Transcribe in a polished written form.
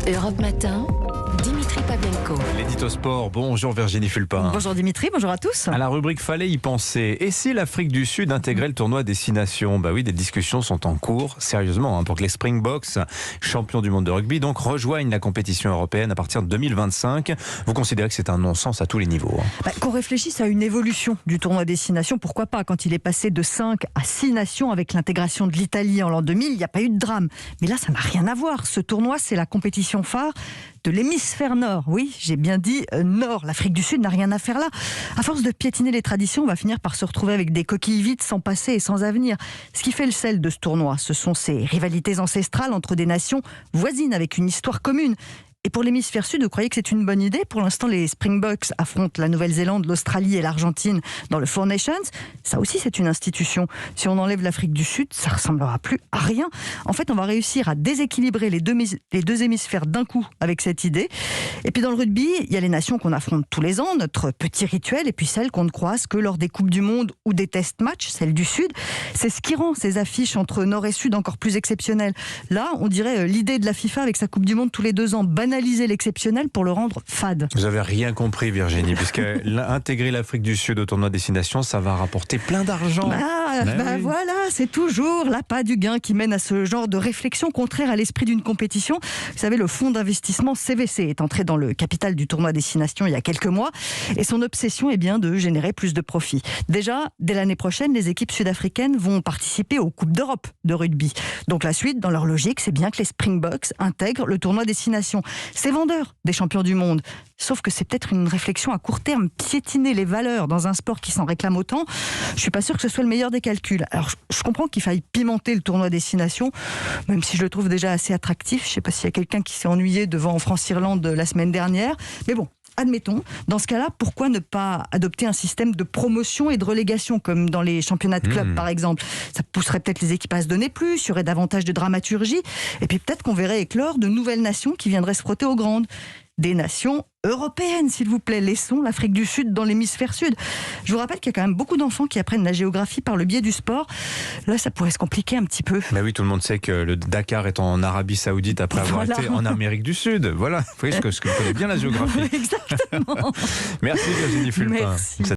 Europe Matin, Dimitri Pavlenko. L'édito sport, bonjour Virginie Fulpin. Bonjour Dimitri, bonjour à tous. À la rubrique Fallait y penser. Et si l'Afrique du Sud intégrait le tournoi Destination? Bah oui, des discussions sont en cours, sérieusement, pour que les Springboks, champions du monde de rugby, donc rejoignent la compétition européenne à partir de 2025. Vous considérez que c'est un non-sens à tous les niveaux? Qu'on réfléchisse à une évolution du tournoi Destination, pourquoi pas? Quand il est passé de 5 à 6 nations avec l'intégration de l'Italie en l'an 2000, il n'y a pas eu de drame. Mais là, ça n'a rien à voir. Ce tournoi, c'est la compétition phare de l'hémisphère nord. Oui, j'ai bien dit nord. L'Afrique du Sud n'a rien à faire là. À force de piétiner les traditions, on va finir par se retrouver avec des coquilles vides sans passé et sans avenir. Ce qui fait le sel de ce tournoi, ce sont ces rivalités ancestrales entre des nations voisines avec une histoire commune. Et pour l'hémisphère sud, vous croyez que c'est une bonne idée? Pour l'instant, les Springboks affrontent la Nouvelle-Zélande, l'Australie et l'Argentine dans le Four Nations. Ça aussi, c'est une institution. Si on enlève l'Afrique du Sud, ça ressemblera plus à rien. En fait, on va réussir à déséquilibrer les deux hémisphères d'un coup avec cette idée. Et puis dans le rugby, il y a les nations qu'on affronte tous les ans, notre petit rituel, et puis celles qu'on ne croise que lors des Coupes du Monde ou des test matchs, celles du Sud. C'est ce qui rend ces affiches entre Nord et Sud encore plus exceptionnelles. Là, on dirait l'idée de la FIFA avec sa Coupe du Monde tous les 2 ans, banaliser l'exceptionnel pour le rendre fade. Vous avez rien compris, Virginie, puisque intégrer l'Afrique du Sud au tournoi Destination, ça va rapporter plein d'argent. Oui. Voilà, c'est toujours l'appât du gain qui mène à ce genre de réflexion contraire à l'esprit d'une compétition. Vous savez, le fonds d'investissement CVC est entré dans le capital du tournoi Destination il y a quelques mois et son obsession est bien de générer plus de profits. Déjà, dès l'année prochaine, les équipes sud-africaines vont participer aux Coupes d'Europe de rugby. Donc la suite, dans leur logique, c'est bien que les Springboks intègrent le tournoi Destination. C'est vendeur des champions du monde. Sauf que c'est peut-être une réflexion à court terme, piétiner les valeurs dans un sport qui s'en réclame autant. Je suis pas sûr que ce soit le meilleur des calculs. Alors je comprends qu'il faille pimenter le tournoi Destination, même si je le trouve déjà assez attractif. Je sais pas s'il y a quelqu'un qui s'est ennuyé devant France-Irlande la semaine dernière. Mais bon, admettons, dans ce cas-là, pourquoi ne pas adopter un système de promotion et de relégation, comme dans les championnats de club, par exemple? Ça pousserait peut-être les équipes à se donner plus, il y aurait davantage de dramaturgie, et puis peut-être qu'on verrait éclore de nouvelles nations qui viendraient se frotter aux grandes. Des nations européennes, s'il vous plaît. Laissons l'Afrique du Sud dans l'hémisphère sud. Je vous rappelle qu'il y a quand même beaucoup d'enfants qui apprennent la géographie par le biais du sport. Là, ça pourrait se compliquer un petit peu. Mais oui, tout le monde sait que le Dakar est en Arabie Saoudite après avoir été en Amérique du Sud. Voilà, vous voyez ce que je connais bien la géographie. Exactement. Merci Virginie Fulpin. Merci.